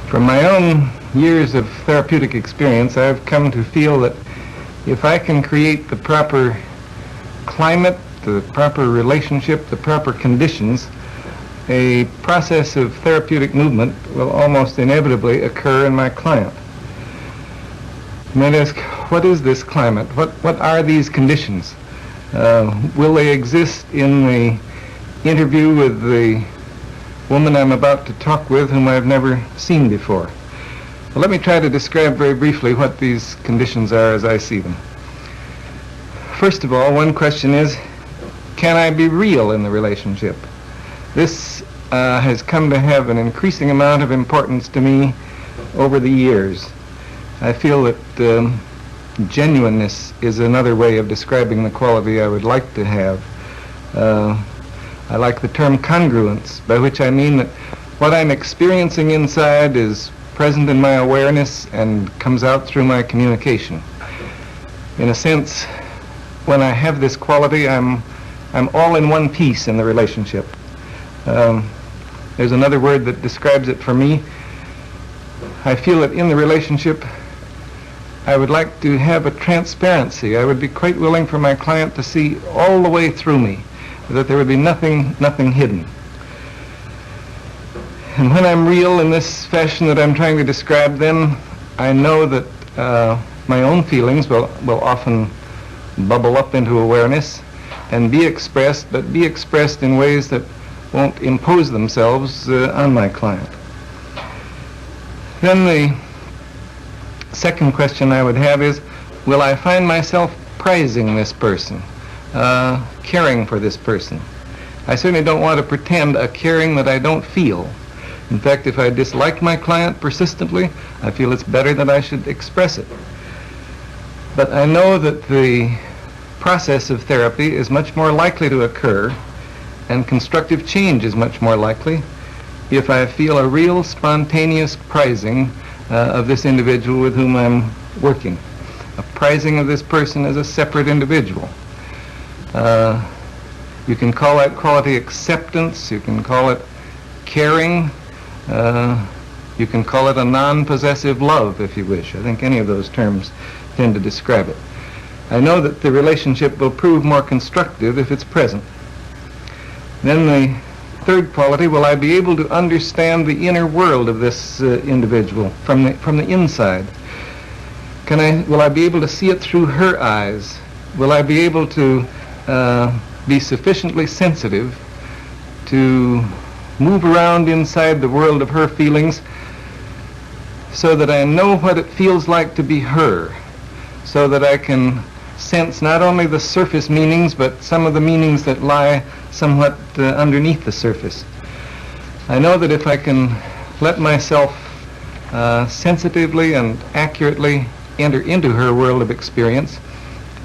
From my own years of therapeutic experience, I've come to feel that if I can create the proper climate, the proper relationship, the proper conditions, a process of therapeutic movement will almost inevitably occur in my client. You might ask, what is this climate? What are these conditions? Will they exist in the interview with the woman I'm about to talk with, whom I've never seen before? Well, let me try to describe very briefly what these conditions are as I see them. First of all, one question is, can I be real in the relationship? This has come to have an increasing amount of importance to me over the years. I feel that genuineness is another way of describing the quality I would like to have. I like the term congruence, by which I mean that what I'm experiencing inside is present in my awareness and comes out through my communication. In a sense, when I have this quality, I'm all in one piece in the relationship. There's another word that describes it for me. I feel that in the relationship, I would like to have a transparency. I would be quite willing for my client to see all the way through me, that there would be nothing hidden. And when I'm real in this fashion that I'm trying to describe, then I know that my own feelings will often bubble up into awareness and be expressed, but be expressed in ways that won't impose themselves on my client. Then the second question I would have is, will I find myself prizing this person, caring for this person? I certainly don't want to pretend a caring that I don't feel. In fact, if I dislike my client persistently, I feel it's better that I should express it. But I know that the process of therapy is much more likely to occur, and constructive change is much more likely, if I feel a real spontaneous prizing of this individual with whom I'm working. A prizing of this person as a separate individual. You can call that quality acceptance, you can call it caring, you can call it a non-possessive love, if you wish. I think any of those terms tend to describe it. I know that the relationship will prove more constructive if it's present. Then the third quality, will I be able to understand the inner world of this individual from the inside? Will I be able to see it through her eyes? Will I be able to be sufficiently sensitive to move around inside the world of her feelings so that I know what it feels like to be her, so that I can sense not only the surface meanings, but some of the meanings that lie somewhat underneath the surface. I know that if I can let myself sensitively and accurately enter into her world of experience,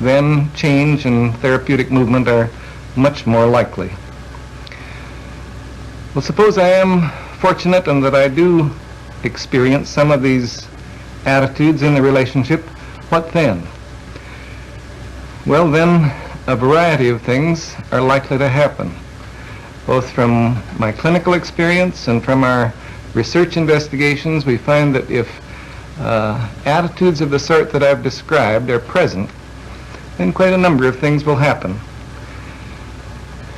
then change and therapeutic movement are much more likely. Well, suppose I am fortunate and that I do experience some of these attitudes in the relationship, what then? Well, then a variety of things are likely to happen, both from my clinical experience and from our research investigations. We find that if attitudes of the sort that I've described are present, then quite a number of things will happen.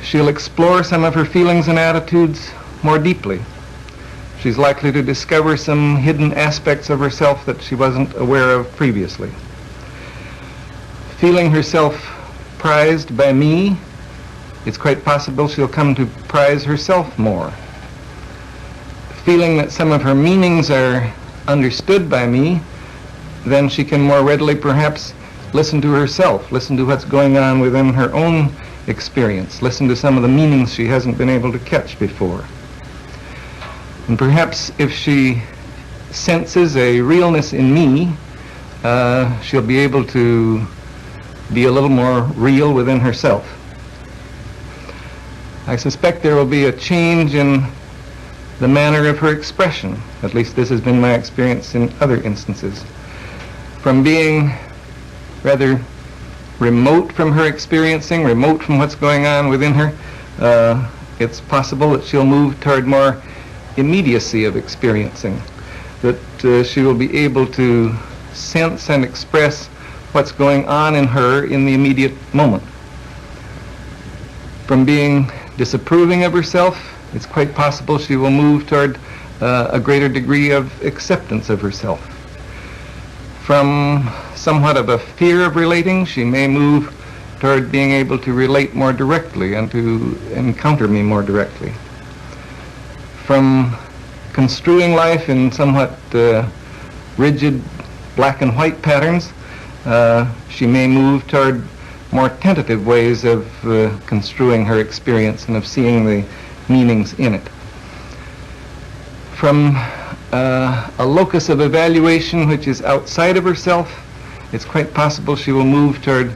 She'll explore some of her feelings and attitudes more deeply. She's likely to discover some hidden aspects of herself that she wasn't aware of previously. Feeling herself prized by me, it's quite possible she'll come to prize herself more. Feeling that some of her meanings are understood by me, then she can more readily perhaps listen to herself, listen to what's going on within her own experience, listen to some of the meanings she hasn't been able to catch before. And perhaps if she senses a realness in me, she'll be able to be a little more real within herself. I suspect there will be a change in the manner of her expression. At least this has been my experience in other instances. From being rather remote from her experiencing, remote from what's going on within her, it's possible that she'll move toward more immediacy of experiencing. that she will be able to sense and express what's going on in her in the immediate moment. From being disapproving of herself, it's quite possible she will move toward a greater degree of acceptance of herself. From somewhat of a fear of relating, she may move toward being able to relate more directly and to encounter me more directly. From construing life in somewhat rigid black and white patterns, she may move toward more tentative ways of construing her experience and of seeing the meanings in it. From a locus of evaluation which is outside of herself, it's quite possible she will move toward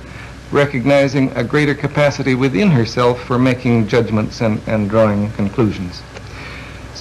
recognizing a greater capacity within herself for making judgments and drawing conclusions.